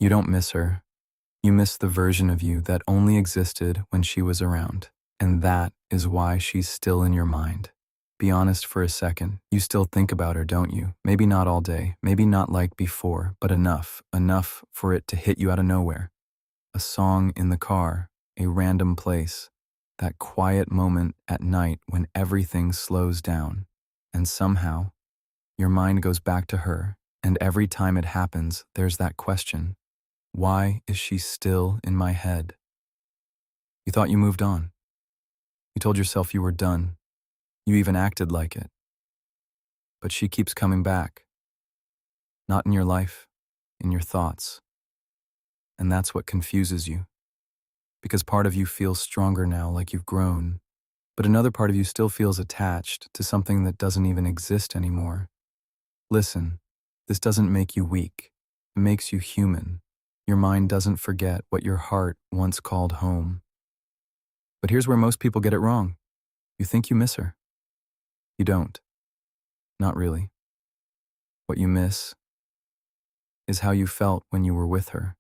You don't miss her. You miss the version of you that only existed when she was around. And that is why she's still in your mind. Be honest for a second. You still think about her, don't you? Maybe not all day, maybe not like before, but enough for it to hit you out of nowhere. A song in the car, a random place, that quiet moment at night when everything slows down. And somehow, your mind goes back to her, and every time it happens, there's that question. Why is she still in my head? You thought you moved on. You told yourself you were done. You even acted like it. But she keeps coming back. Not in your life, in your thoughts. And that's what confuses you. Because part of you feels stronger now, like you've grown, but another part of you still feels attached to something that doesn't even exist anymore. Listen, this doesn't make you weak. It makes you human. Your mind doesn't forget what your heart once called home. But here's where most people get it wrong. You think you miss her. You don't. Not really. What you miss is how you felt when you were with her.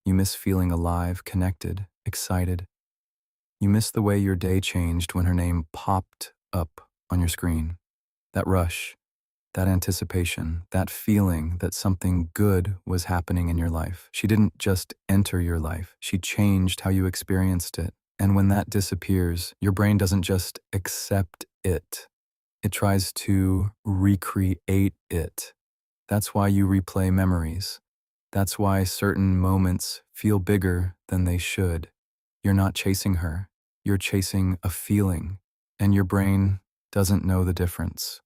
You miss feeling alive, connected, excited. You miss the way your day changed when her name popped up on your screen. That rush, that anticipation, that feeling that something good was happening in your life. She didn't just enter your life, she changed how you experienced it. And when that disappears, your brain doesn't just accept it. It tries to recreate it. That's why you replay memories. That's why certain moments feel bigger than they should. You're not chasing her. You're chasing a feeling, and your brain doesn't know the difference.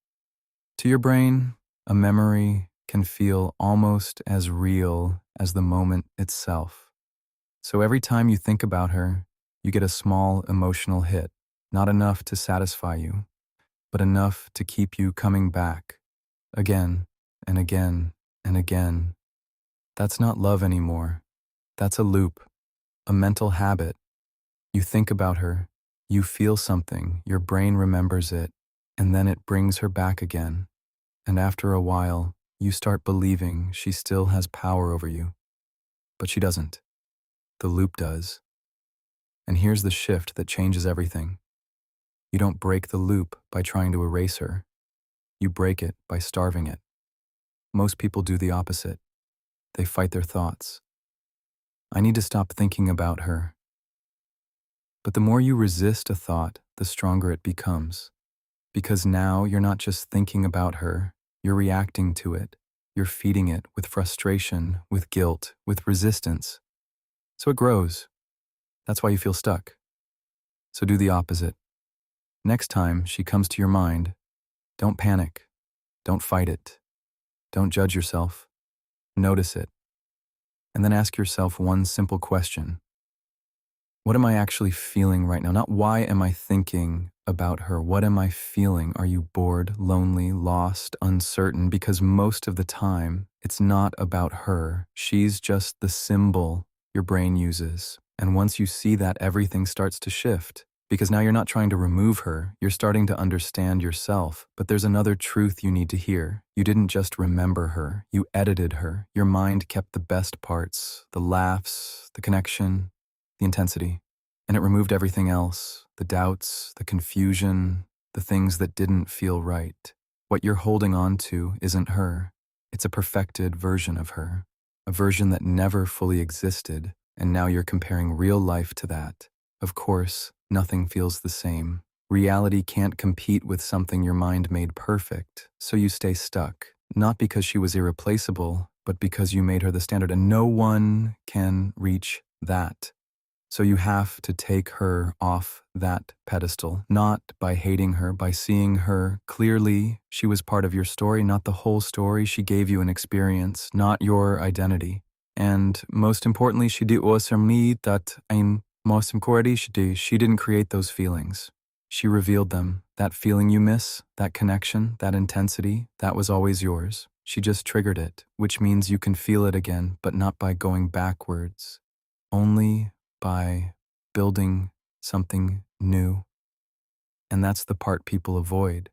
To your brain, a memory can feel almost as real as the moment itself. So every time you think about her, you get a small emotional hit, not enough to satisfy you, but enough to keep you coming back, again and again and again. That's not love anymore. That's a loop, a mental habit. You think about her, you feel something, your brain remembers it, and then it brings her back again. And after a while, you start believing she still has power over you. But she doesn't. The loop does. And here's the shift that changes everything. You don't break the loop by trying to erase her. You break it by starving it. Most people do the opposite. They fight their thoughts. I need to stop thinking about her. But the more you resist a thought, the stronger it becomes. Because now you're not just thinking about her, you're reacting to it. You're feeding it with frustration, with guilt, with resistance. So it grows. That's why you feel stuck. So do the opposite. Next time she comes to your mind, don't panic. Don't fight it. Don't judge yourself. Notice it. And then ask yourself one simple question. What am I actually feeling right now? Not why am I thinking about her? What am I feeling? Are you bored, lonely, lost, uncertain? Because most of the time, it's not about her. She's just the symbol your brain uses. And once you see that, everything starts to shift. Because now you're not trying to remove her, you're starting to understand yourself. But there's another truth you need to hear. You didn't just remember her, you edited her. Your mind kept the best parts, the laughs, the connection, the intensity, and it removed everything else, the doubts, the confusion, the things that didn't feel right. What you're holding on to isn't her. It's a perfected version of her, a version that never fully existed, and now you're comparing real life to that. Of course, nothing feels the same. Reality can't compete with something your mind made perfect, so you stay stuck. Not because she was irreplaceable, but because you made her the standard, and no one can reach that. So you have to take her off that pedestal, not by hating her, by seeing her clearly. She was part of your story, not the whole story. She gave you an experience, not your identity. And most importantly, she didn't create those feelings. She revealed them. That feeling you miss, that connection, that intensity, that was always yours. She just triggered it, which means you can feel it again, but not by going backwards. Only by building something new. And that's the part people avoid,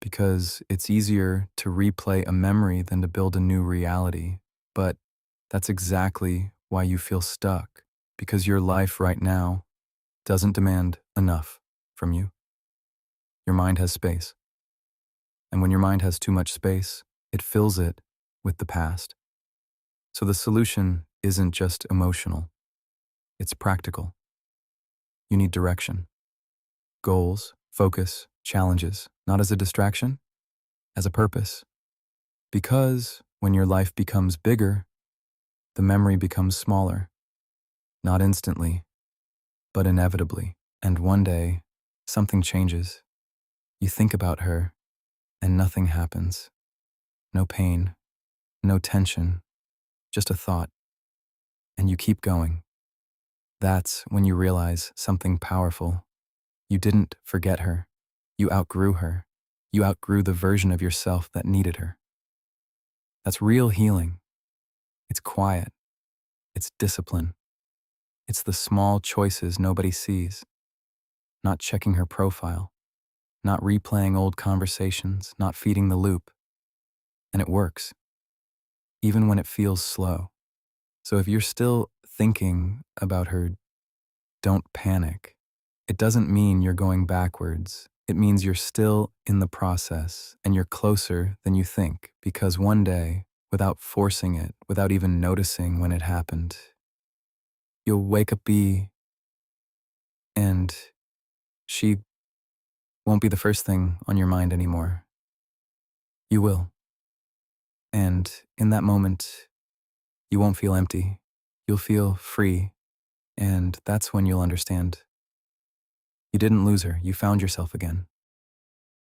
because it's easier to replay a memory than to build a new reality. But That's exactly why you feel stuck, because your life right now doesn't demand enough from you. Your mind has space. And when your mind has too much space, it fills it with the past. So the solution isn't just emotional, it's practical. You need direction, goals, focus, challenges, not as a distraction, as a purpose. Because when your life becomes bigger, the memory becomes smaller, not instantly, but inevitably. And one day, something changes. You think about her, and nothing happens. No pain, no tension, just a thought. And you keep going. That's when you realize something powerful. You didn't forget her. You outgrew her. You outgrew the version of yourself that needed her. That's real healing. It's quiet. It's discipline. It's the small choices nobody sees. Not checking her profile. Not replaying old conversations. Not feeding the loop. And it works, even when it feels slow. So if you're still thinking about her, don't panic. It doesn't mean you're going backwards. It means you're still in the process and you're closer than you think, because one day, without forcing it, without even noticing when it happened, you'll wake up and she won't be the first thing on your mind anymore. You will. And in that moment, you won't feel empty. You'll feel free. And that's when you'll understand you didn't lose her. You found yourself again.